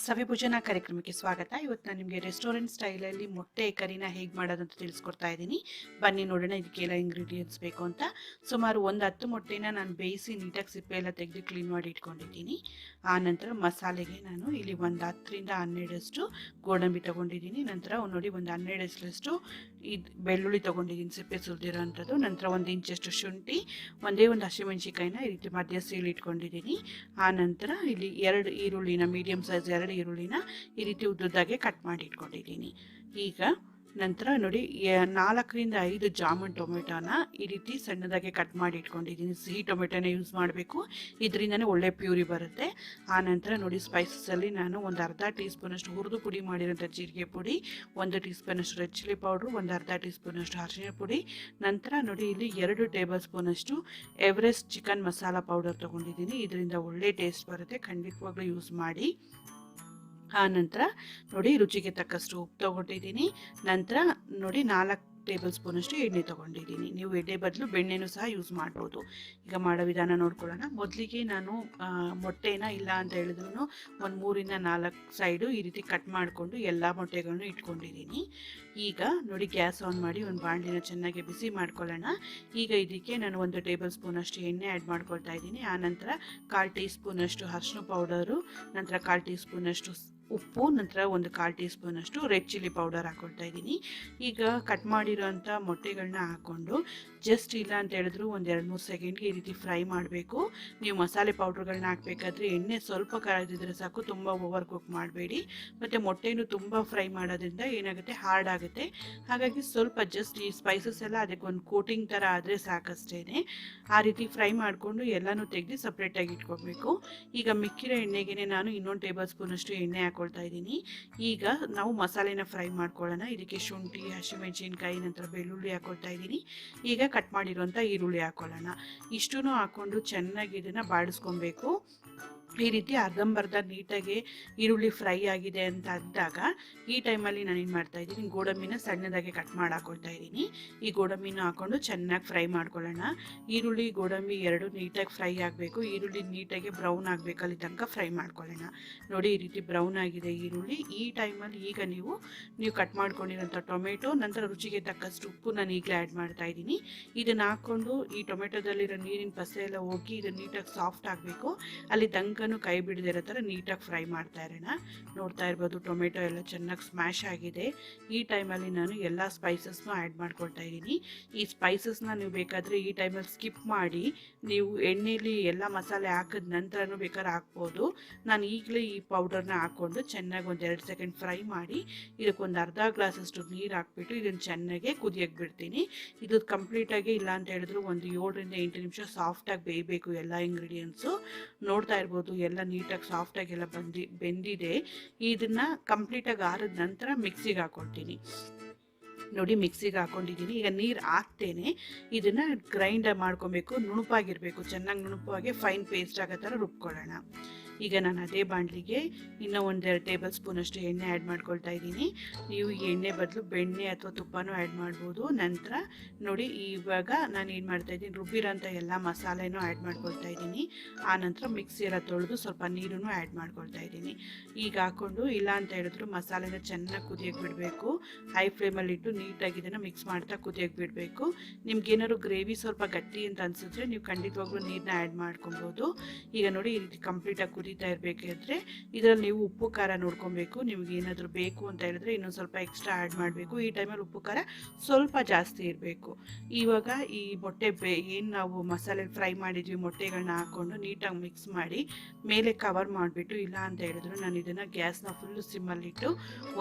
ಸವಿ ಭೋಜನ ಕಾರ್ಯಕ್ರಮಕ್ಕೆ ಸ್ವಾಗತ. ಇವತ್ತು ನಾನು ನಿಮಗೆ ರೆಸ್ಟೋರೆಂಟ್ ಸ್ಟೈಲಲ್ಲಿ ಮೊಟ್ಟೆ ಕರಿನ ಹೇಗೆ ಮಾಡೋದಂತ ತಿಳಿಸ್ಕೊಡ್ತಾ ಇದ್ದೀನಿ. ಬನ್ನಿ ನೋಡೋಣ ಇದಕ್ಕೆಲ್ಲ ಇಂಗ್ರೀಡಿಯೆಂಟ್ಸ್ ಬೇಕು ಅಂತ. ಸುಮಾರು ಒಂದು 10 ಮೊಟ್ಟೆನ ನಾನು ಬೇಯಿಸಿ ನೀಟಾಗಿ ಸಿಪ್ಪೆ ಎಲ್ಲ ತೆಗೆದು ಕ್ಲೀನ್ ಮಾಡಿ ಇಟ್ಕೊಂಡಿದ್ದೀನಿ. ಆ ನಂತರ ಮಸಾಲೆಗೆ ನಾನು ಇಲ್ಲಿ ಒಂದು 10ರಿಂದ 12 ಗೋಡಂಬಿ ತೊಗೊಂಡಿದ್ದೀನಿ. ನಂತರ ನೋಡಿ ಒಂದು 12 ಇದು ಬೆಳ್ಳುಳ್ಳಿ ತೊಗೊಂಡಿದ್ದೀನಿ, ಸಿಪ್ಪೆ ಸುಲಿದಿರೋ ಅಂಥದ್ದು. ನಂತರ 1 ಇಂಚಷ್ಟು ಶುಂಠಿ, ಒಂದೇ ಒಂದು ಹಸಿಮೆಣಸಿಕಾಯಿನ ಈ ರೀತಿ ಮಧ್ಯ ಸೀಳಿ ಇಟ್ಕೊಂಡಿದ್ದೀನಿ. ಆ ನಂತರ ಇಲ್ಲಿ 2 ಈರುಳ್ಳಿನ ಮೀಡಿಯಮ್ ಸೈಜ್ 2 ಈರುಳ್ಳಿನ ಈ ರೀತಿ ಉದ್ದುದ್ದಾಗೆ ಕಟ್ ಮಾಡಿ ಇಟ್ಕೊಂಡಿದ್ದೀನಿ. ಈಗ ನಂತರ ನೋಡಿ 4ರಿಂದ 5 ಜಾಮೂನ್ ಟೊಮೆಟೊನ ಈ ರೀತಿ ಸಣ್ಣದಾಗಿ ಕಟ್ ಮಾಡಿ ಇಟ್ಕೊಂಡಿದ್ದೀನಿ. ಸಿಹಿ ಟೊಮೆಟೊನ ಯೂಸ್ ಮಾಡಬೇಕು, ಇದರಿಂದನೇ ಒಳ್ಳೆ ಪ್ಯೂರಿ ಬರುತ್ತೆ. ಆ ನಂತರ ನೋಡಿ ಸ್ಪೈಸಸಲ್ಲಿ ನಾನು ಒಂದು ಅರ್ಧ ಟೀ ಸ್ಪೂನಷ್ಟು ಹುರಿದು ಪುಡಿ ಮಾಡಿರೋಂಥ ಜೀರಿಗೆ ಪುಡಿ, 1 ಟೀ ಸ್ಪೂನಷ್ಟು ರೆಡ್ ಚಿಲ್ಲಿ ಪೌಡ್ರು, ಒಂದು ಅರ್ಧ ಟೀ ಸ್ಪೂನಷ್ಟು ಅರಿಶಿನ ಪುಡಿ. ನಂತರ ನೋಡಿ ಇಲ್ಲಿ 2 ಟೇಬಲ್ ಸ್ಪೂನಷ್ಟು ಎವರೆಸ್ಟ್ ಚಿಕನ್ ಮಸಾಲ ಪೌಡರ್ ತೊಗೊಂಡಿದ್ದೀನಿ. ಇದರಿಂದ ಒಳ್ಳೆ ಟೇಸ್ಟ್ ಬರುತ್ತೆ, ಖಂಡಿತವಾಗ್ಲೂ ಯೂಸ್ ಮಾಡಿ. ಆ ನಂತರ ನೋಡಿ ರುಚಿಗೆ ತಕ್ಕಷ್ಟು ಉಪ್ಪು ತೊಗೊಂಡಿದ್ದೀನಿ. ನಂತರ ನೋಡಿ 4 ಟೇಬಲ್ ಸ್ಪೂನಷ್ಟು ಎಣ್ಣೆ ತೊಗೊಂಡಿದ್ದೀನಿ. ನೀವು ಎಣ್ಣೆ ಬದಲು ಬೆಣ್ಣೆನೂ ಸಹ ಯೂಸ್ ಮಾಡ್ಬೋದು. ಈಗ ಮಾಡೋ ವಿಧಾನ ನೋಡ್ಕೊಳ್ಳೋಣ. ಮೊದಲಿಗೆ ನಾನು ಮೊಟ್ಟೆನ ಇಲ್ಲ ಅಂತ ಹೇಳಿದ್ರು ಒಂದು 3ರಿಂದ 4 ಸೈಡು ಈ ರೀತಿ ಕಟ್ ಮಾಡಿಕೊಂಡು ಎಲ್ಲ ಮೊಟ್ಟೆಗಳನ್ನು ಇಟ್ಕೊಂಡಿದ್ದೀನಿ. ಈಗ ನೋಡಿ ಗ್ಯಾಸ್ ಆನ್ ಮಾಡಿ ಒಂದು ಬಾಣಲಿನ ಚೆನ್ನಾಗಿ ಬಿಸಿ ಮಾಡ್ಕೊಳ್ಳೋಣ. ಈಗ ಇದಕ್ಕೆ ನಾನು 1 ಟೇಬಲ್ ಸ್ಪೂನಷ್ಟು ಎಣ್ಣೆ ಆ್ಯಡ್ ಮಾಡ್ಕೊಳ್ತಾ ಇದ್ದೀನಿ. ಆನಂತರ 1/4 ಟೀ ಸ್ಪೂನಷ್ಟು ಅರಿಶಿನ ಪೌಡರು, ನಂತರ 1/4 ಟೀ ಸ್ಪೂನಷ್ಟು ಉಪ್ಪು, ನಂತರ 1/4 ಟೀ ಸ್ಪೂನಷ್ಟು ರೆಡ್ ಚಿಲ್ಲಿ ಪೌಡರ್ ಹಾಕ್ಕೊಳ್ತಾ ಇದ್ದೀನಿ. ಈಗ ಕಟ್ ಮಾಡಿರೋಂಥ ಮೊಟ್ಟೆಗಳನ್ನ ಹಾಕ್ಕೊಂಡು ಜಸ್ಟ್ ಇಲ್ಲ ಅಂತ ಹೇಳಿದ್ರು ಒಂದು 2-3 ಸೆಕೆಂಡ್ಗೆ ಈ ರೀತಿ ಫ್ರೈ ಮಾಡಬೇಕು. ನೀವು ಮಸಾಲೆ ಪೌಡ್ರ್ಗಳನ್ನ ಹಾಕಬೇಕಾದ್ರೆ ಎಣ್ಣೆ ಸ್ವಲ್ಪ ಕಾಯ್ದಿದ್ರೆ ಸಾಕು, ತುಂಬ ಓವರ್ ಕುಕ್ ಮಾಡಬೇಡಿ. ಮತ್ತು ಮೊಟ್ಟೆನೂ ತುಂಬ ಫ್ರೈ ಮಾಡೋದ್ರಿಂದ ಏನಾಗುತ್ತೆ, ಹಾರ್ಡ್ ಆಗುತ್ತೆ. ಹಾಗಾಗಿ ಸ್ವಲ್ಪ ಜಸ್ಟ್ ಈ ಸ್ಪೈಸಸ್ ಎಲ್ಲ ಅದಕ್ಕೆ ಒಂದು ಕೋಟಿಂಗ್ ಥರ ಆದರೆ ಸಾಕಷ್ಟೇ. ಆ ರೀತಿ ಫ್ರೈ ಮಾಡಿಕೊಂಡು ಎಲ್ಲನೂ ತೆಗೆದು ಸಪ್ರೇಟಾಗಿ ಇಟ್ಕೊಬೇಕು. ಈಗ ಮಿಕ್ಕಿರೋ ಎಣ್ಣೆಗೆ ನಾನು ಇನ್ನೊಂದು ಟೇಬಲ್ ಸ್ಪೂನಷ್ಟು ಎಣ್ಣೆ ಹಾಕ್ಕೊಳ್ತಾ ಇದ್ದೀನಿ. ಈಗ ನಾವು ಮಸಾಲೆನ ಫ್ರೈ ಮಾಡ್ಕೊಳ್ಳೋಣ. ಇದಕ್ಕೆ ಶುಂಠಿ, ಹಸಿಮೆಣಸಿನ್ಕಾಯಿ, ನಂತರ ಬೆಳ್ಳುಳ್ಳಿ ಹಾಕ್ಕೊಳ್ತಾ ಇದ್ದೀನಿ. ಈಗ ಕಟ್ ಮಾಡಿರುವಂಥ ಈರುಳ್ಳಿ ಹಾಕ್ಕೊಳ್ಳೋಣ. ಇಷ್ಟೂ ಹಾಕ್ಕೊಂಡು ಚೆನ್ನಾಗಿ ಇದನ್ನು ಬಾಡಿಸ್ಕೊಬೇಕು. ಈ ರೀತಿ ಅರ್ಧಂಬರ್ಧ ನೀಟಾಗಿ ಈರುಳ್ಳಿ ಫ್ರೈ ಆಗಿದೆ ಅಂತ ಅಂದಾಗ ಈ ಟೈಮಲ್ಲಿ ನಾನು ಏನು ಮಾಡ್ತಾಯಿದ್ದೀನಿ, ಗೋಡಂಬಿನ ಸಣ್ಣದಾಗಿ ಕಟ್ ಮಾಡಿ ಹಾಕ್ಕೊಳ್ತಾ ಇದ್ದೀನಿ. ಈ ಗೋಡಂಬಿನ ಹಾಕ್ಕೊಂಡು ಚೆನ್ನಾಗಿ ಫ್ರೈ ಮಾಡ್ಕೊಳ್ಳೋಣ. ಈರುಳ್ಳಿ ಗೋಡಂಬಿ ಎರಡು ನೀಟಾಗಿ ಫ್ರೈ ಆಗಬೇಕು. ಈರುಳ್ಳಿ ನೀಟಾಗಿ ಬ್ರೌನ್ ಆಗಬೇಕು, ಅಲ್ಲಿ ತನಕ ಫ್ರೈ ಮಾಡ್ಕೊಳ್ಳೋಣ. ನೋಡಿ ಈ ರೀತಿ ಬ್ರೌನ್ ಆಗಿದೆ ಈರುಳ್ಳಿ. ಈ ಟೈಮಲ್ಲಿ ಈಗ ನೀವು ಕಟ್ ಮಾಡ್ಕೊಂಡಿರೋಂಥ ಟೊಮೆಟೊ, ನಂತರ ರುಚಿಗೆ ತಕ್ಕಷ್ಟು ಉಪ್ಪು ನಾನು ಈಗಲೇ ಆ್ಯಡ್ ಮಾಡ್ತಾ ಇದ್ದೀನಿ. ಇದನ್ನು ಹಾಕ್ಕೊಂಡು ಈ ಟೊಮೆಟೊದಲ್ಲಿರೋ ನೀರಿನ ಪಸೆ ಎಲ್ಲ ಹೋಗಿ ಇದು ನೀಟಾಗಿ ಸಾಫ್ಟ್ ಆಗಬೇಕು. ಅಲ್ಲಿ ತನಕ ಕೈ ಬಿಡದಿರೋ ಥರ ನೀಟಾಗಿ ಫ್ರೈ ಮಾಡ್ತಾ ಇರೋಣ. ನೋಡ್ತಾ ಇರ್ಬೋದು ಟೊಮೆಟೊ ಎಲ್ಲ ಚೆನ್ನಾಗಿ ಸ್ಮ್ಯಾಶ್ ಆಗಿದೆ. ಈ ಟೈಮಲ್ಲಿ ನಾನು ಎಲ್ಲ ಸ್ಪೈಸಸ್ನು ಆ್ಯಡ್ ಮಾಡ್ಕೊಳ್ತಾ ಇದ್ದೀನಿ. ಈ ಸ್ಪೈಸಸ್ನ ನೀವು ಬೇಕಾದರೆ ಈ ಟೈಮಲ್ಲಿ ಸ್ಕಿಪ್ ಮಾಡಿ ನೀವು ಎಣ್ಣೆಯಲ್ಲಿ ಎಲ್ಲ ಮಸಾಲೆ ಹಾಕಿದ ನಂತರನೂ ಬೇಕಾದ್ರೆ ಹಾಕ್ಬೋದು. ನಾನು ಈಗಲೇ ಈ ಪೌಡರ್ನ ಹಾಕ್ಕೊಂಡು ಚೆನ್ನಾಗಿ ಒಂದು 2 ಸೆಕೆಂಡ್ ಫ್ರೈ ಮಾಡಿ ಇದಕ್ಕೊಂದು ಅರ್ಧ ಗ್ಲಾಸಷ್ಟು ನೀರು ಹಾಕ್ಬಿಟ್ಟು ಇದನ್ನು ಚೆನ್ನಾಗಿ ಕುದಿಯಕ್ಕೆ ಬಿಡ್ತೀನಿ. ಇದು ಕಂಪ್ಲೀಟಾಗಿ ಇಲ್ಲ ಅಂತ ಹೇಳಿದ್ರು ಒಂದು 7ರಿಂದ 8 ನಿಮಿಷ ಸಾಫ್ಟಾಗಿ ಬೇಯಬೇಕು ಎಲ್ಲ ಇಂಗ್ರೀಡಿಯೆಂಟ್ಸು. ನೋಡ್ತಾ ಇರ್ಬೋದು ಎಲ್ಲ ನೀಟಾಗಿ ಸಾಫ್ಟಾಗಿ ಎಲ್ಲ ಬೆಂದಿದೆ. ಇದನ್ನ ಕಂಪ್ಲೀಟಾಗಿ ಆರಿದ ನಂತರ ಮಿಕ್ಸಿಗೆ ಹಾಕ್ಕೊಳ್ತೀನಿ. ನೋಡಿ ಮಿಕ್ಸಿಗೆ ಹಾಕ್ಕೊಂಡಿದ್ದೀನಿ. ಈಗ ನೀರು ಹಾಕ್ತೇನೆ ಇದನ್ನು ಗ್ರೈಂಡ್ ಮಾಡ್ಕೊಬೇಕು, ನುಣುಪಾಗಿರಬೇಕು, ಚೆನ್ನಾಗಿ ನುಣುಪಾಗಿ ಫೈನ್ ಪೇಸ್ಟ್ ಆಗೋ ಥರ ರುಬ್ಕೊಳ್ಳೋಣ. ಈಗ ನಾನು ಅದೇ ಬಾಣಲಿಗೆ ಇನ್ನೂ 1-2 ಟೇಬಲ್ ಸ್ಪೂನಷ್ಟು ಎಣ್ಣೆ ಆ್ಯಡ್ ಮಾಡ್ಕೊಳ್ತಾ ಇದ್ದೀನಿ. ನೀವು ಈ ಎಣ್ಣೆ ಬದಲು ಬೆಣ್ಣೆ ಅಥವಾ ತುಪ್ಪನೂ ಆ್ಯಡ್ ಮಾಡ್ಬೋದು. ನಂತರ ನೋಡಿ ಇವಾಗ ನಾನು ಏನು ಮಾಡ್ತಾಯಿದ್ದೀನಿ, ರುಬ್ಬಿರೋಂಥ ಎಲ್ಲ ಮಸಾಲೆನೂ ಆ್ಯಡ್ ಮಾಡ್ಕೊಳ್ತಾ ಇದ್ದೀನಿ. ಆ ನಂತರ ಮಿಕ್ಸಿ ಎಲ್ಲ ತೊಳೆದು ಸ್ವಲ್ಪ ನೀರನ್ನು ಆ್ಯಡ್ ಮಾಡ್ಕೊಳ್ತಾ ಇದ್ದೀನಿ. ಈಗ ಹಾಕ್ಕೊಂಡು ಇಲ್ಲ ಅಂತ ಹೇಳಿದ್ರು ಮಸಾಲೆನ ಚೆನ್ನಾಗಿ ಕುದಿಯಕ್ಕೆ ಬಿಡಬೇಕು. ಹೈ ಫ್ಲೇಮಲ್ಲಿಟ್ಟು ನೀಟಾಗಿ ಇದನ್ನು ಮಿಕ್ಸ್ ಮಾಡ್ತಾ ಕುದಿಯಕ್ಕೆ ಬಿಡಬೇಕು. ನಿಮ್ಗೇನಾದ್ರು ಗ್ರೇವಿ ಸ್ವಲ್ಪ ಗಟ್ಟಿ ಅಂತ ಅನಿಸಿದ್ರೆ ನೀವು ಖಂಡಿತವಾಗ್ಲೂ ನೀರನ್ನ ಆ್ಯಡ್ ಮಾಡ್ಕೊಬೋದು. ಈಗ ನೋಡಿ ಈ ರೀತಿ ಕಂಪ್ಲೀಟಾಗಿ ಕುದೀತಾ ಇರಬೇಕಾದ್ರೆ ಇದರಲ್ಲಿ ನೀವು ಉಪ್ಪು ಖಾರ ನೋಡ್ಕೊಬೇಕು. ನಿಮ್ಗೆ ಏನಾದರೂ ಬೇಕು ಅಂತ ಹೇಳಿದ್ರೆ ಇನ್ನೊಂದು ಸ್ವಲ್ಪ ಎಕ್ಸ್ಟ್ರಾ ಆ್ಯಡ್ ಮಾಡಬೇಕು. ಈ ಟೈಮಲ್ಲಿ ಉಪ್ಪು ಖಾರ ಸ್ವಲ್ಪ ಜಾಸ್ತಿ ಇರಬೇಕು. ಇವಾಗ ಈ ಮೊಟ್ಟೆ ಏನು ನಾವು ಮಸಾಲೆ ಫ್ರೈ ಮಾಡಿದ್ವಿ ಮೊಟ್ಟೆಗಳನ್ನ ಹಾಕ್ಕೊಂಡು ನೀಟಾಗಿ ಮಿಕ್ಸ್ ಮಾಡಿ ಮೇಲೆ ಕವರ್ ಮಾಡಿಬಿಟ್ಟು ಇಲ್ಲ ಅಂತ ಹೇಳಿದ್ರು ನಾನು ಇದನ್ನು ಗ್ಯಾಸ್ನ ಫುಲ್ಲು ಸಿಮ್ಮಲ್ಲಿಟ್ಟು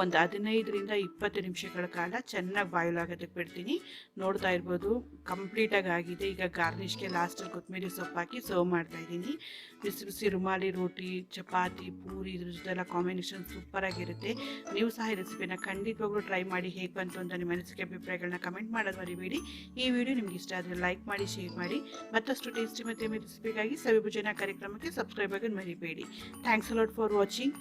ಒಂದು 15ರಿಂದ 20 ನಿಮಿಷಗಳ ಕಾಲ ಚೆನ್ನಾಗಿ ಬಾಯ್ಲ್ ಆಗೋದಕ್ಕೆ ಬಿಡ್ತೀನಿ. ನೋಡ್ತಾ ಇರ್ಬೋದು ಕಂಪ್ಲೀಟಾಗಿ ಆಗಿದೆ. ಈಗ ಗಾರ್ನಿಷ್ಗೆ ಲಾಸ್ಟಲ್ಲಿ ಕೊತ್ತಂಬರಿ ಸೊಪ್ಪು ಹಾಕಿ ಸರ್ವ್ ಮಾಡ್ತಾಯಿದ್ದೀನಿ. ಬಿಸಿ ಬಿಸಿ ರುಮಾಲಿ ರೋಟಿ, ಚಪಾತಿ, ಪೂರಿ ಇದ್ರ ಜೊತೆಲ್ಲ ಕಾಂಬಿನೇಷನ್ ಸೂಪರಾಗಿರುತ್ತೆ. ನೀವು ಸಹ ಈ ರೆಸಿಪಿನ ಖಂಡಿತವಾಗ್ಲೂ ಟ್ರೈ ಮಾಡಿ. ಹೇಗೆ ಬಂತು ಅಂತ ನಿಮ್ಮ ಅನಿಸಿಕೆ ಅಭಿಪ್ರಾಯಗಳನ್ನ ಕಮೆಂಟ್ ಮಾಡೋದು ಮರಿಬೇಡಿ. ಈ ವಿಡಿಯೋ ನಿಮ್ಗೆ ಇಷ್ಟ ಆದರೆ ಲೈಕ್ ಮಾಡಿ, ಶೇರ್ ಮಾಡಿ. ಮತ್ತಷ್ಟು ಟೇಸ್ಟಿ ಮತ್ತು ರೆಸಿಪಿಗಾಗಿ ಸವಿ ಭೋಜನ ಕಾರ್ಯಕ್ರಮಕ್ಕೆ ಸಬ್ಸ್ಕ್ರೈಬ್ ಆಗೋದು ಮರಿಬೇಡಿ. Thanks a lot for watching.